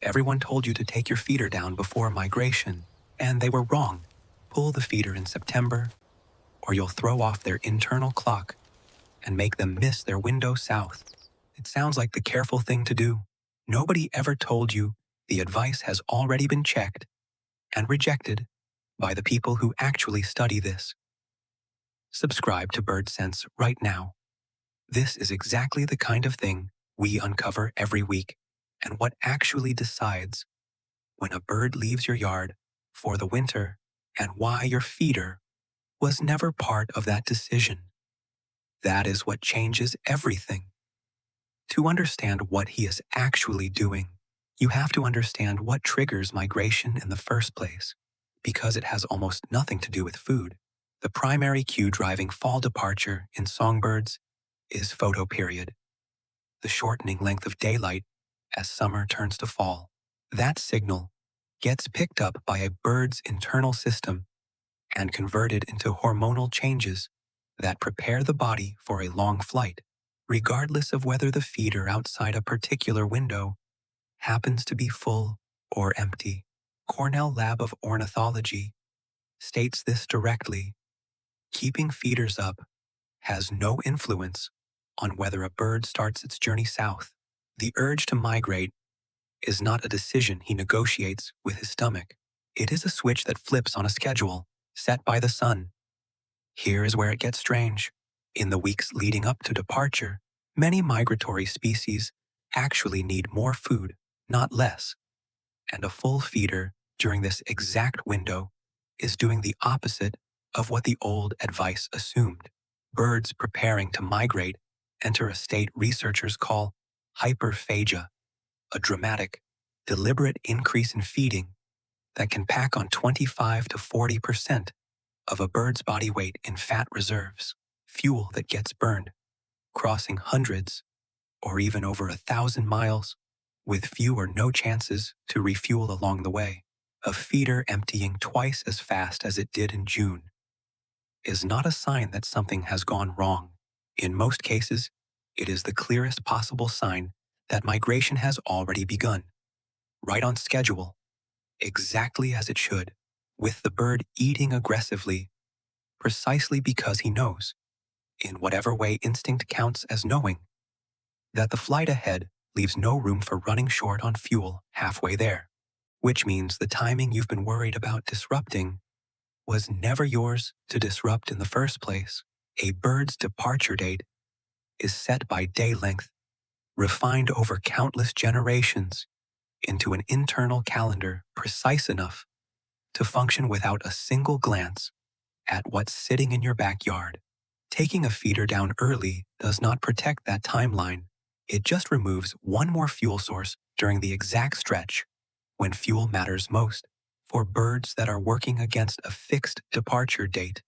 Everyone told you to take your feeder down before migration, and they were wrong. Pull the feeder in September, or you'll throw off their internal clock and make them miss their window south. It sounds like the careful thing to do. Nobody ever told you the advice has already been checked and rejected by the people who actually study this. Subscribe to Bird Sense right now. This is exactly the kind of thing we uncover every week, and what actually decides when a bird leaves your yard for the winter and why your feeder was never part of that decision. That is what changes everything. To understand what he is actually doing, you have to understand what triggers migration in the first place, because it has almost nothing to do with food. The primary cue driving fall departure in songbirds is photoperiod, the shortening length of daylight as summer turns to fall. That signal gets picked up by a bird's internal system and converted into hormonal changes that prepare the body for a long flight, regardless of whether the feeder outside a particular window happens to be full or empty. Cornell Lab of Ornithology states this directly. Keeping feeders up has no influence on whether a bird starts its journey south. The urge to migrate is not a decision he negotiates with his stomach. It is a switch that flips on a schedule set by the sun. Here is where it gets strange. In the weeks leading up to departure, many migratory species actually need more food, not less. And a full feeder during this exact window is doing the opposite of what the old advice assumed. Birds preparing to migrate enter a state researchers call hyperphagia, a dramatic, deliberate increase in feeding that can pack on 25 to 40% of a bird's body weight in fat reserves, fuel that gets burned, crossing hundreds or even over 1,000 miles with few or no chances to refuel along the way. A feeder emptying twice as fast as it did in June is not a sign that something has gone wrong. In most cases, it is the clearest possible sign that migration has already begun, right on schedule, exactly as it should, with the bird eating aggressively, precisely because he knows, in whatever way instinct counts as knowing, that the flight ahead leaves no room for running short on fuel halfway there, which means the timing you've been worried about disrupting was never yours to disrupt in the first place. A bird's departure date is set by day length, refined over countless generations into an internal calendar precise enough to function without a single glance at what's sitting in your backyard. Taking a feeder down early does not protect that timeline. It just removes one more fuel source during the exact stretch when fuel matters most. For birds that are working against a fixed departure date,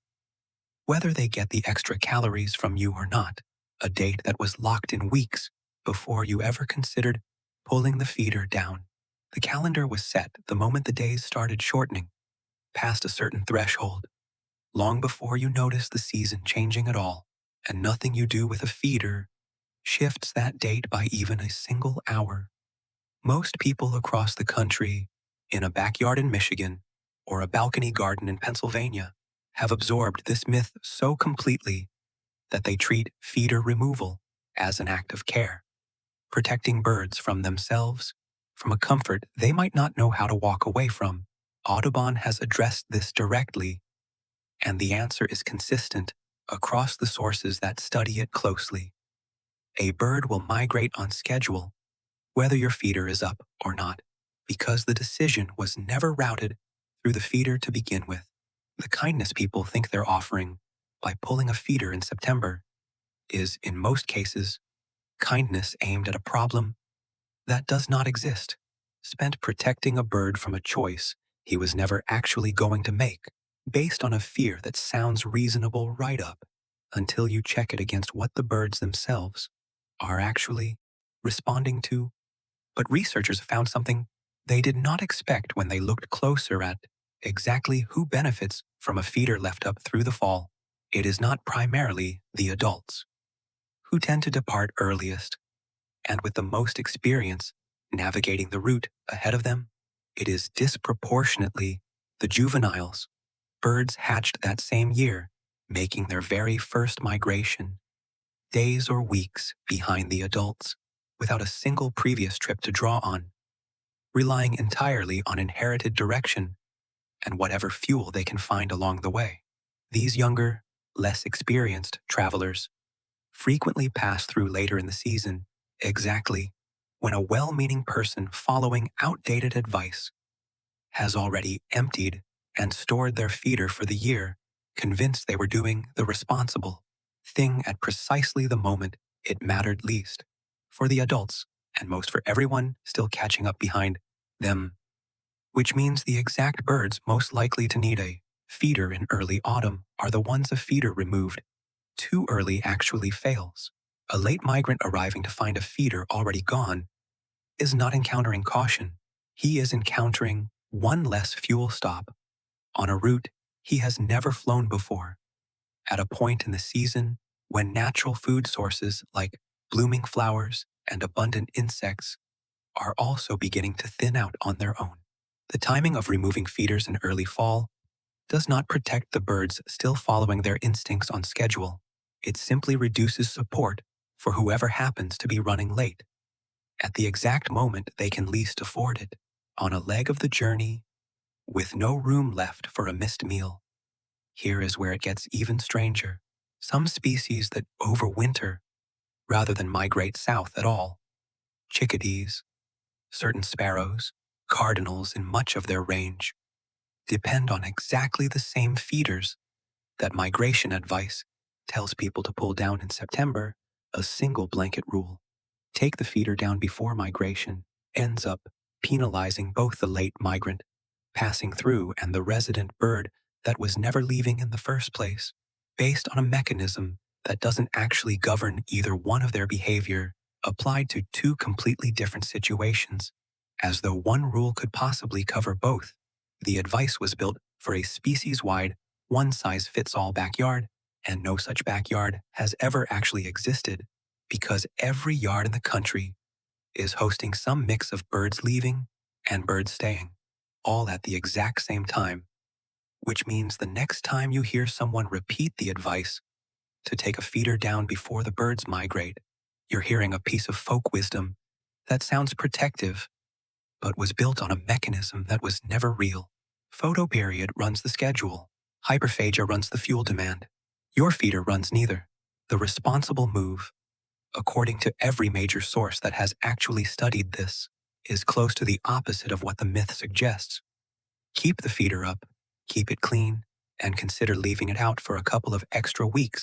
whether they get the extra calories from you or not, a date that was locked in weeks before you ever considered pulling the feeder down. The calendar was set the moment the days started shortening, past a certain threshold, long before you notice the season changing at all, and nothing you do with a feeder shifts that date by even a single hour. Most people across the country, in a backyard in Michigan or a balcony garden in Pennsylvania, have absorbed this myth so completely that they treat feeder removal as an act of care, protecting birds from themselves, from a comfort they might not know how to walk away from. Audubon has addressed this directly, and the answer is consistent across the sources that study it closely. A bird will migrate on schedule, whether your feeder is up or not, because the decision was never routed through the feeder to begin with. The kindness people think they're offering by pulling a feeder in September is, in most cases, kindness aimed at a problem that does not exist, spent protecting a bird from a choice he was never actually going to make, based on a fear that sounds reasonable right up until you check it against what the birds themselves are actually responding to. But researchers found something they did not expect when they looked closer at exactly who benefits from a feeder left up through the fall. It is not primarily the adults, who tend to depart earliest and with the most experience navigating the route ahead of them. It is disproportionately the juveniles, birds hatched that same year, making their very first migration, days or weeks behind the adults, without a single previous trip to draw on, relying entirely on inherited direction and whatever fuel they can find along the way. These younger, less experienced travelers frequently pass through later in the season, exactly when a well-meaning person following outdated advice has already emptied and stored their feeder for the year, convinced they were doing the responsible thing at precisely the moment it mattered least for the adults and most for everyone still catching up behind them, which means the exact birds most likely to need a feeder in early autumn are the ones a feeder removed too early actually fails. A late migrant arriving to find a feeder already gone is not encountering caution. He is encountering one less fuel stop on a route he has never flown before, at a point in the season when natural food sources like blooming flowers and abundant insects are also beginning to thin out on their own. The timing of removing feeders in early fall does not protect the birds still following their instincts on schedule. It simply reduces support for whoever happens to be running late, at the exact moment they can least afford it, on a leg of the journey, with no room left for a missed meal. Here is where it gets even stranger. Some species that overwinter rather than migrate south at all, chickadees, certain sparrows, cardinals in much of their range, depend on exactly the same feeders that migration advice tells people to pull down in September, a single blanket rule. Take the feeder down before migration ends up penalizing both the late migrant passing through and the resident bird that was never leaving in the first place, based on a mechanism that doesn't actually govern either one of their behavior, applied to two completely different situations, as though one rule could possibly cover both. The advice was built for a species-wide, one-size-fits-all backyard, and no such backyard has ever actually existed, because every yard in the country is hosting some mix of birds leaving and birds staying, all at the exact same time, which means the next time you hear someone repeat the advice to take a feeder down before the birds migrate, you're hearing a piece of folk wisdom that sounds protective, but was built on a mechanism that was never real. Photoperiod runs the schedule. Hyperphagia runs the fuel demand. Your feeder runs neither. The responsible move, according to every major source that has actually studied this, is close to the opposite of what the myth suggests. Keep the feeder up, keep it clean, and consider leaving it out for a couple of extra weeks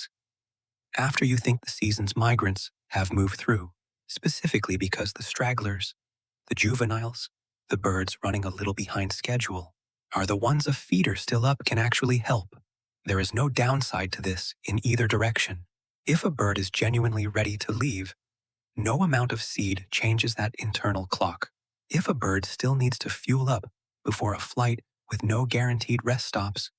after you think the season's migrants have moved through, specifically because the stragglers, the juveniles, the birds running a little behind schedule, are the ones a feeder still up can actually help. There is no downside to this in either direction. If a bird is genuinely ready to leave, no amount of seed changes that internal clock. If a bird still needs to fuel up before a flight with no guaranteed rest stops,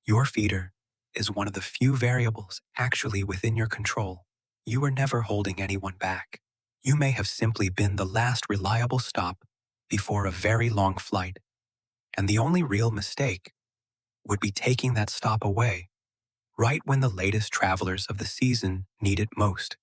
your feeder is one of the few variables actually within your control. You are never holding anyone back. You may have simply been the last reliable stop before a very long flight, and the only real mistake would be taking that stop away right when the latest travelers of the season need it most.